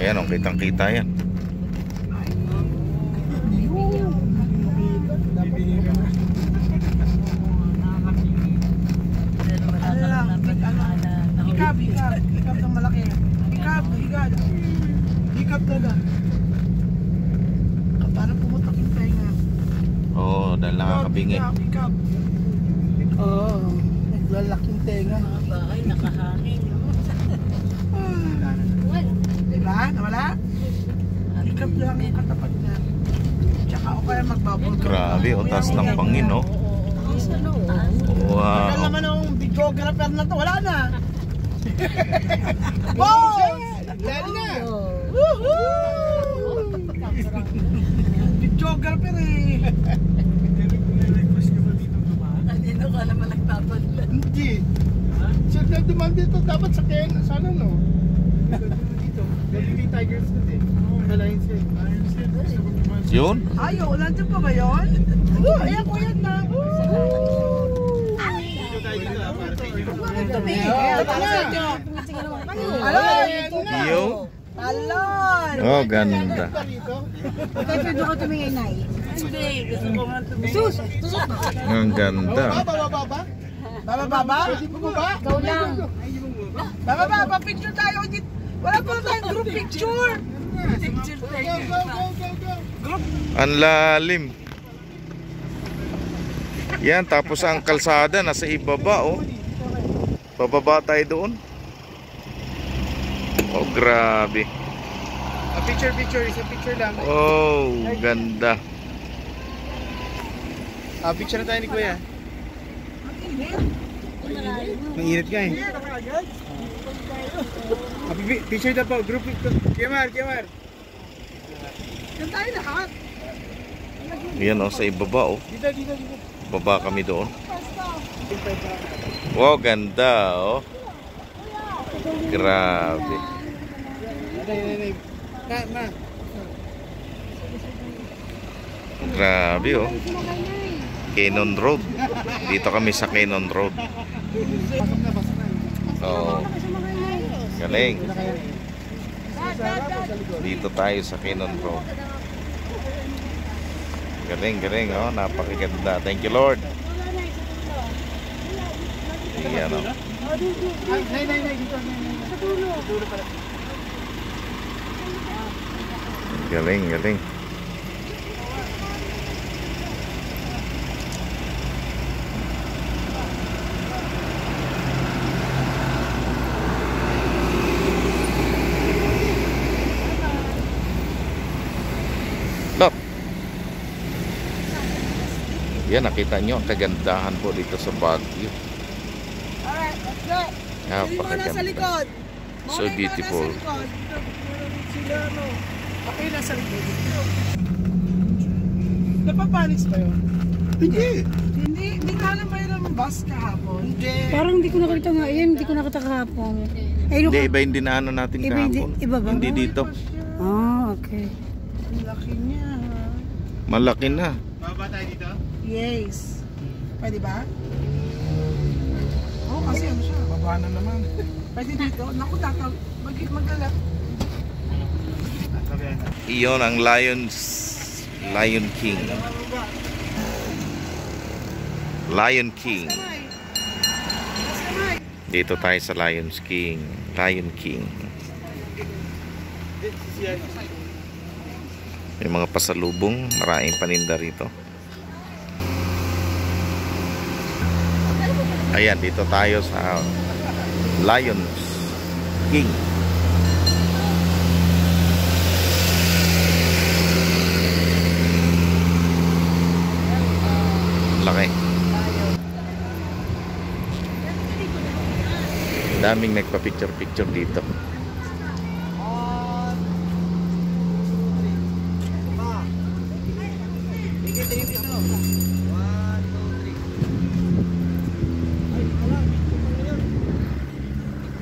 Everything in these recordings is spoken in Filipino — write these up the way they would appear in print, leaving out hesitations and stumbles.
Ayan, oh, kitang-kita yan. Hikap ng malaki. Hikap talaga. Parang pumutok yung tenga. Oo, dahil nakakabingi. Hikap. Oo, naglalaking tenga. Ay, nakahangin. Diba? Nawala? Hikap lang yung katapat na. Tsaka o kaya magbabol. Grabe, o taas ng pangin, no? Wow. Wala naman ang videographer na to. Wala na. Boss! Lalo na! Woohoo! Videographer eh. Dito ka naman nagpapadlan. Hindi. Sir, nagduman dito. Dapat sa Ken. Sana no? Dito. Galing Tigers na din. Alliance eh. Yun? Ayaw, nandiyan pa ba yun? Ayan ko yan na. Yo. Alon! Oh, ganda. Pwede ko tumingin na eh. Hindi, gusto ko nga tumingin. Sus! Ang ganda. Baba? Pwede mo ba? Ikaw lang. Baba, picture tayo. Wala pa tayong group picture. Ang lalim. Yan, tapos ang kalsada nasa ibaba, oh. Bababa tayo doon. Oh, grabe. Picture, isa picture lang. Oh, ganda. Picture na tayo ni Kuya. Mainit ka eh. Picture na po, group picture. Kemar. Yan tayo lahat. Yan, oh, sa ibaba, oh. Dito. Baba kami doon. Wow, ganda, oh. Grabe. Grabe, oh. Cannon Road. Dito kami sa Cannon Road. Oh. Galing. Dito tayo sa Cannon Road. Galing, oh. Napakaganda. Thank you, Lord. Ayan, oh. Galing. Look. Yan, nakita nyo ang kagandahan po dito sa Baguio. Alright, let's go. Napakaganda. Nasa likod. So beautiful. Sila ano. Ako yung nasa likod. Napapanis ba yun? Hindi ka na mayroong bus kahapon. Hindi. Parang hindi ko nakita nga yan, hindi ko nakita kahapon. Hindi, iba yung dinaanan natin kahapon. Iba ba? Hindi dito. Ah, okay. Ang laki niya. Malaki na. Baba tayo dito? Yes. Pwede ba? Oo, kasi ano siya. Baba na naman. Pwede dito. Naku, mag-alap. Iyon ang Lion King. Lion King. Dito tayo sa Lion King. May mga pasalubong, maraming paninda rito. Ayan, dito tayo sa Lion King. Laki. Daming nagpa-picture dito.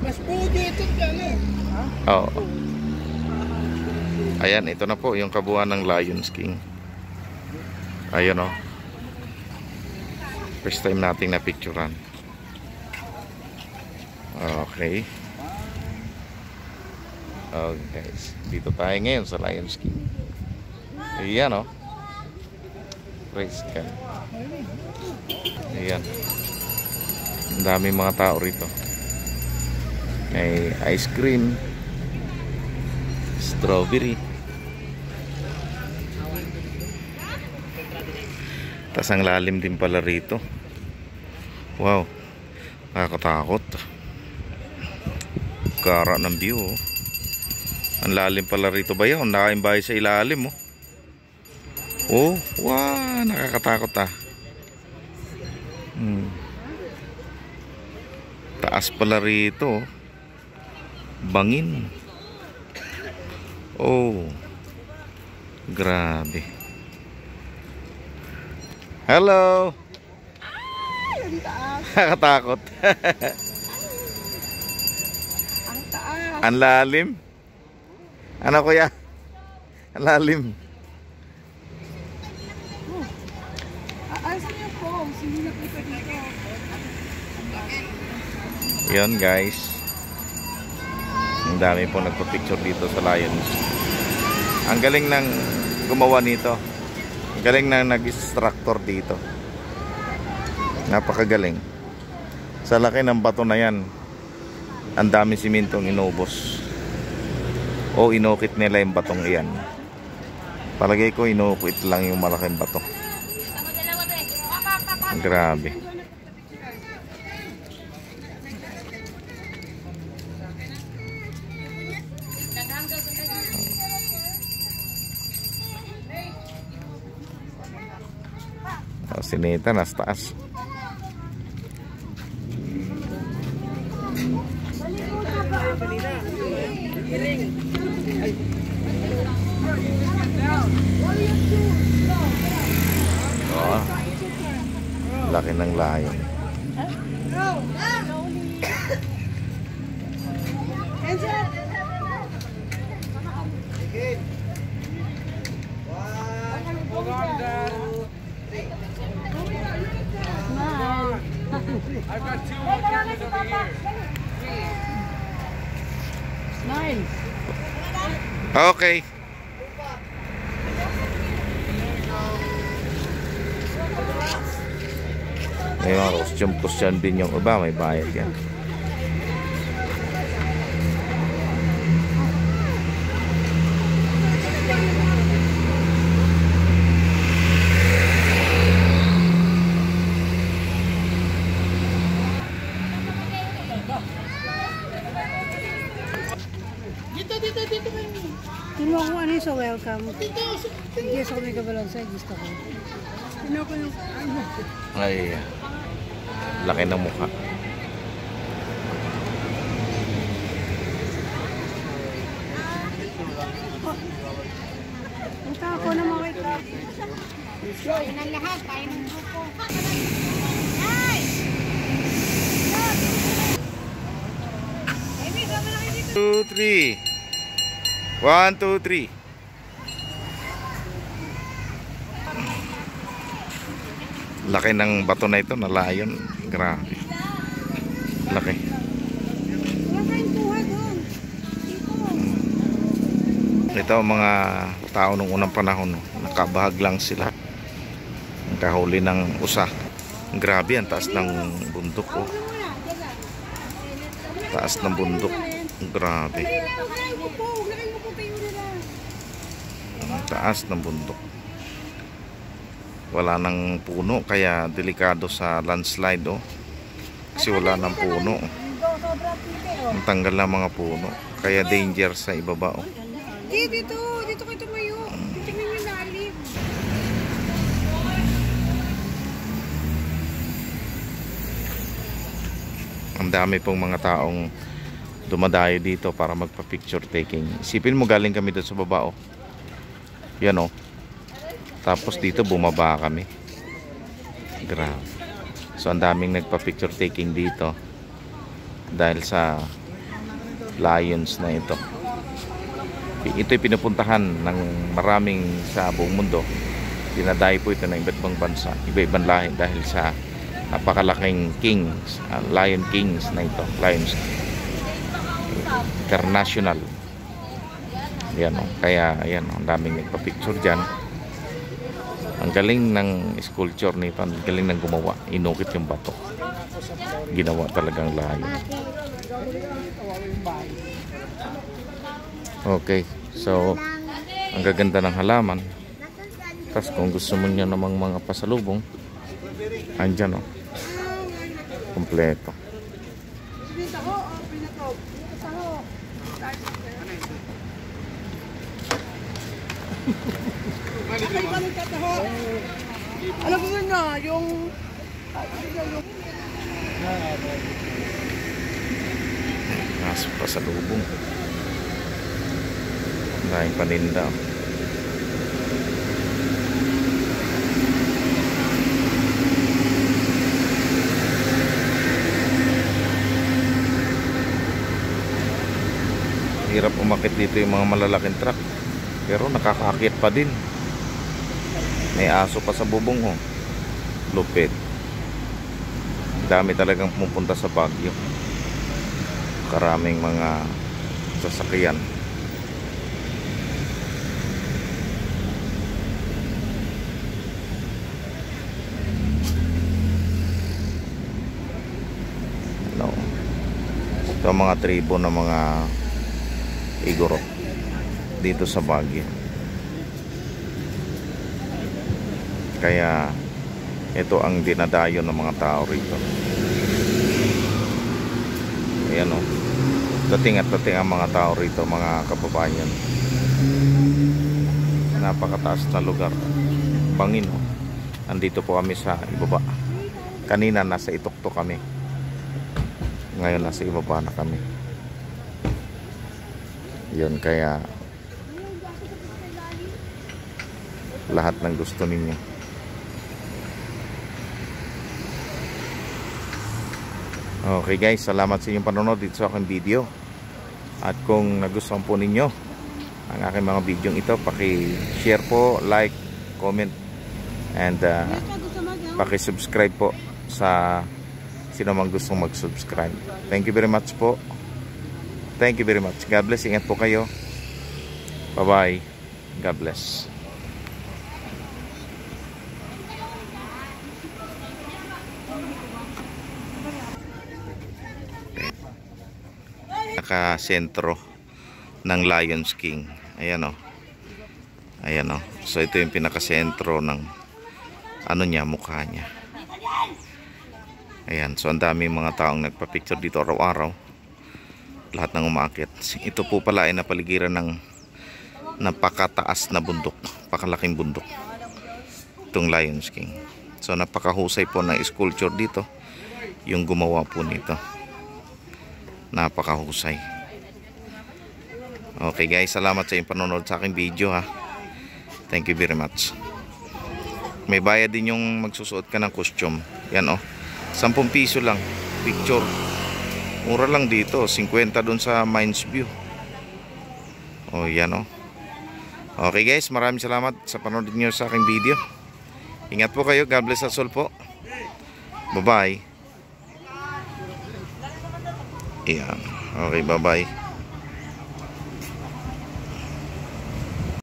Mas pugi ito gano'n. Oo. Ayan, ito na po yung kabuuan ng Lion King. Ayan, oh. First time nating na-picturean. Okay. Oh guys, dito tayo ngayon sa Lions King. Ayan oh. Praise God. Ayan. Ang daming mga tao rito. May ice cream, strawberry. Tas ang lalim din pala rito. Wow, nakakatakot. Kara ng view oh. Ang lalim pala rito ba yun? Nakaimbay sa ilalim oh. Oh, wow, nakakatakot ah. Taas pala rito oh. Bangin. Oh, grabe. Hello. Nakakatakot. Ang taas. Ang lalim. Ano kuya? Ang lalim. Asan yung pose? Hindi nakita dito. Yun guys. Ang dami po nagpa-picture dito sa Lions. Ang galing ng gumawa nito. Ang galing ng nag-instructor dito. Napakagaling. Sa laki ng bato na yan, ang dami simintong inubos. O inukit nila yung batong iyan. Palagay ko inukit lang yung malaking bato. Grabe. Oh, sinita nasa taas. Oh, laki ng layon. I've got 2 more cameras over here. Nine. Okay. May mga costume din yung iba, may bayad yan. Dito kayo. Tino ko ano yung sa welcome. Hindi sa may kabalan sa gusto ko. Tino ko yung ano. Ay, laki ng mukha. Punta ako na makita. Yun ang lahat, tayo ng grupo. 2, 3. 1, 2, 3. Laki ng bato na ito na layon. Grabe. Laki. Wala kayong tuha doon. Ito ang mga tao nung unang panahon. Nakabahag lang sila. Nakahuli ng usa. Grabe, ang taas ng bundok. Oh. Taas ng bundok. Grabe. Ang taas ng bundok. Wala nang puno kaya delikado sa landslide oh. Kasi wala nang puno. Ang tanggal na mga puno kaya danger sa ibaba oh. Dito kayo tumayo. Tingnan yung lalim. Ang dami pong mga taong dumadayo dito para magpa-picture taking. Isipin mo galing kami doon sa baba oh. Yan oh. Tapos dito bumaba kami. Grabe. So ang daming nagpa-picture taking dito dahil sa lions na ito. Ito'y pinupuntahan ng maraming sa buong mundo. Dinadayo po ito ng iba't ibang bansa, iba-ibang lahi dahil sa napakalaking kings, lion kings na ito, lions international. Yan o. Kaya ayan o, ang daming nagpa-picture dyan. Ang galing ng sculpture nito. Ang galing ng gumawa. Inukit yung bato. Ginawa talagang layo. Okay. So, ang gaganda ng halaman. Tapos kung gusto mo nyo namang mga pasalubong, andyan o. Kompleto. Alam mo na, yung... Nasa pasalubong. Dahil paninda. Hirap umakit dito yung mga malalaking truck. Pero nakakakit pa din. May aso pa sa bubong oh. Lupit. Dami talagang pumupunta sa Baguio. Karaming mga sasakyan. No. Ito ang mga tribo ng mga Igorot dito sa Baguio. Kaya ito ang dinadayo ng mga tao rito. Ayan o. Dating at dating ang mga tao rito, mga kababayan. Napakataas na lugar. Bangin o. Andito po kami sa ibaba. Kanina nasa Itukto kami. Ngayon nasa ibaba na kami. Yun, kaya lahat ng gusto ninyo. Okay guys, salamat sa inyong panonood dito sa aking video. At kung nagustuhan po ninyo ang aking mga video ito, paki-share po, like, comment, and paki-subscribe po sa sino mang gustong mag-subscribe. Thank you very much po. Thank you very much. God bless. Ingat po kayo. Bye-bye. God bless. Naka-sentro ng Lions King. Ayan o. Ayan o. So ito yung pinaka-sentro ng ano niya, mukha niya. Ayan. So ang dami mga taong nagpa-picture dito araw-araw. Lahat ng umaakit. Ito po pala ay napaligiran ng napakataas na bundok. Pakalaking bundok. Itong Lions King. So napakahusay po ng sculpture dito. Yung gumawa po nito. Napakahusay. Okay guys, salamat sa inyong panonood sa aking video ha. Thank you very much. May bayad din yung magsusuot ka ng costume. Yan oh. 10 piso lang. Picture. Mura lang dito. 50 dun sa Mines View. Oh yan oh. Okay guys, maraming salamat sa panonood niyo sa aking video. Ingat po kayo. God bless us all po. Bye bye. Yan. Okay, bye bye.